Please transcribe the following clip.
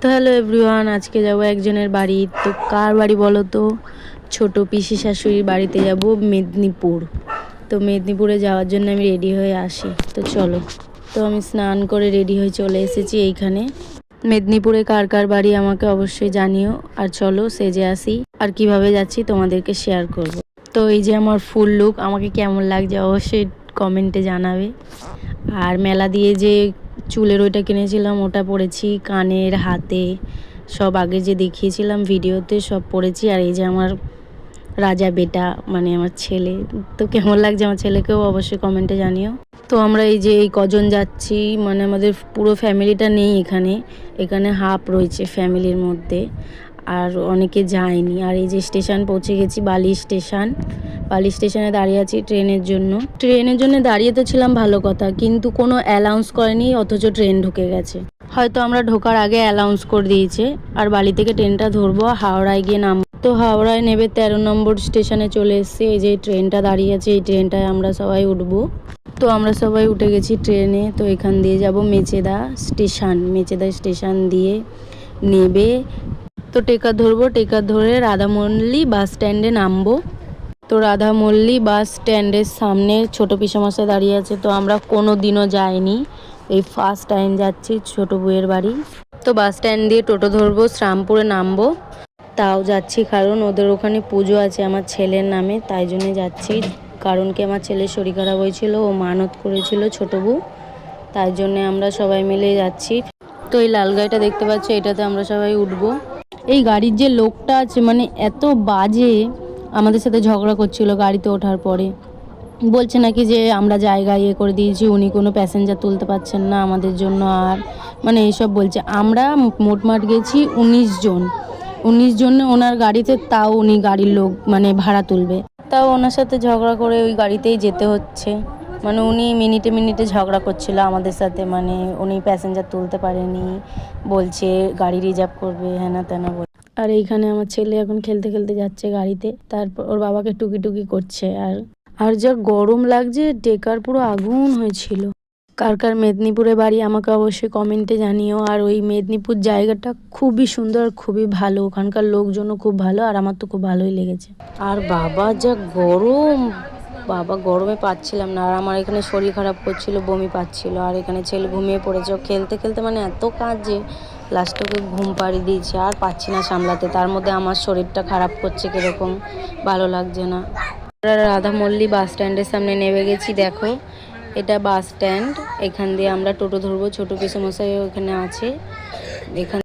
তো hello everyone, আজকে যাব একজনের বাড়ি। তো কার বাড়ি বলো তো? ছোট পিসি শাশুড়ির বাড়িতে যাব মেদিনীপুর। তো মেদিনীপুরে যাওয়ার জন্য আমি রেডি হয়ে আসি। তো চলো। তো আমি স্নান করে রেডি হয়ে চলে এসেছি এইখানে। মেদিনীপুরে কার কার বাড়ি আমাকে অবশ্যই জানিও। আর চলো সেজে আসি, আর কিভাবে যাচ্ছি তোমাদেরকে শেয়ার করব। তো এই যে আমার ফুল লুক, আমাকে কেমন লাগছে অবশ্যই কমেন্টে জানাবে। আর মেলা দিয়ে যে চুলের ওইটা কিনেছিলাম ওটা পরেছি, কানের হাতে সব আগে যে দেখিয়েছিলাম ভিডিওতে সব পরেছি। আর এই যে আমার রাজা বেটা মানে আমার ছেলে। তো কেমন লাগছে আমার ছেলেকেও অবশ্যই কমেন্টে জানিও। তো আমরা এই যে এই কজন যাচ্ছি, মানে আমাদের পুরো ফ্যামিলিটা নেই এখানে, এখানে হাফ রয়েছে ফ্যামিলির মধ্যে, আর অনেকে যায়নি। আর এই যে স্টেশন পৌঁছে গেছি, বালি স্টেশন। বালি স্টেশনে দাঁড়িয়ে আছি ট্রেনের জন্য দাঁড়িয়ে তো ছিলাম ভালো কথা, কিন্তু কোনো অ্যালাউন্স করেনি, অথচ ট্রেন ঢুকে গেছে। হয়তো আমরা ঢোকার আগে অ্যালাউন্স করে দিয়েছে। আর বালি থেকে ট্রেনটা ধরবো, হাওড়ায় গিয়ে নামবো। তো হাওড়ায় নেবে 13 নম্বর স্টেশনে চলে এসেছি। এই যে ট্রেনটা দাঁড়িয়ে আছে, এই ট্রেনটায় আমরা সবাই উঠবো। তো আমরা সবাই উঠে গেছি ট্রেনে। তো এখান দিয়ে যাব মেচেদা স্টেশন দিয়ে নেবে। তো টেকার ধরবো, টেকার ধরে রাধামল্লি বাস স্ট্যান্ডে নামবো। তো রাধামল্লি বাস স্ট্যান্ডের সামনে ছোট পিসেমশাই দাঁড়িয়ে আছে। তো আমরা কোনো দিনও যাইনি, এই ফার্স্ট টাইম যাচ্ছি ছোট বউয়ের বাড়ি। তো বাস স্ট্যান্ড দিয়ে টোটো ধরবো, শ্রামপুরে নামবো। তাও যাচ্ছি কারণ ওদের ওখানে পুজো আছে আমার ছেলের নামে, তাই জন্য যাচ্ছি। কারণ কি আমার ছেলের শরীর খারাপ হয়েছিল, ও মানত করেছিল ছোট বউ, তাই জন্য আমরা সবাই মিলে যাচ্ছি। তো এই লাল গাড়িটা দেখতে পাচ্ছি, এটাতে আমরা সবাই উঠবো। এই গাড়ির যে লোকটা আছে মানে এত বাজে, আমাদের সাথে ঝগড়া করছিল গাড়িতে ওঠার পরে। বলছে নাকি যে আমরা জায়গা ইয়ে করে দিয়েছি, উনি কোনো প্যাসেঞ্জার তুলতে পারছেন না আমাদের জন্য। আর মানে এইসব বলছে। আমরা মোটমাট গেছি 19 জন ওনার গাড়িতে, তাও উনি গাড়ির লোক মানে ভাড়া তুলবে, তাও ওনার সাথে ঝগড়া করে ওই গাড়িতেই যেতে হচ্ছে। মানে উনি মিনিটে ঝগড়া করছিল আমাদের সাথে, মানে উনি প্যাসেঞ্জার তুলতে পারেনি, বলছে গাড়ি রিজার্ভ করবে হ্যানা ত্যানা বল। আর এইখানে আমার ছেলে এখন খেলতে খেলতে যাচ্ছে গাড়িতে, তারপর ওর বাবাকে টুকি করছে। আর যা গরম লাগছে, টেকার পুরো আগুন হয়েছিল। কার কার মেদিনীপুরে বাড়ি আমাকে অবশ্যই কমেন্টে জানিও। আর ওই মেদিনীপুর জায়গাটা খুবই সুন্দর, খুবই ভালো, ওখানকার লোকজনও খুব ভালো, আর আমার তো খুব ভালোই লেগেছে। আর বাবা যা গরম, বাবা গরমে পাচ্ছিলাম না। আর আমার এখানে শরীর খারাপ করছিল, বমি পাচ্ছিল। আর এখানে ছেলে ঘুমিয়ে পড়েছে, খেলতে খেলতে মানে এত কাজে লাস্টে ওকে ঘুম পাড়িয়ে দিয়েছে। আর পাচ্ছি না সামলাতে, তার মধ্যে আমার শরীরটা খারাপ করছে, কীরকম ভালো লাগছে না। রাধামল্লি বাস স্ট্যান্ডের সামনে নেমে গেছি। দেখো এটা বাস স্ট্যান্ড, এখান দিয়ে আমরা টোটো ধরবো। ছোটো পিসেমশাই ওখানে আছে। এখান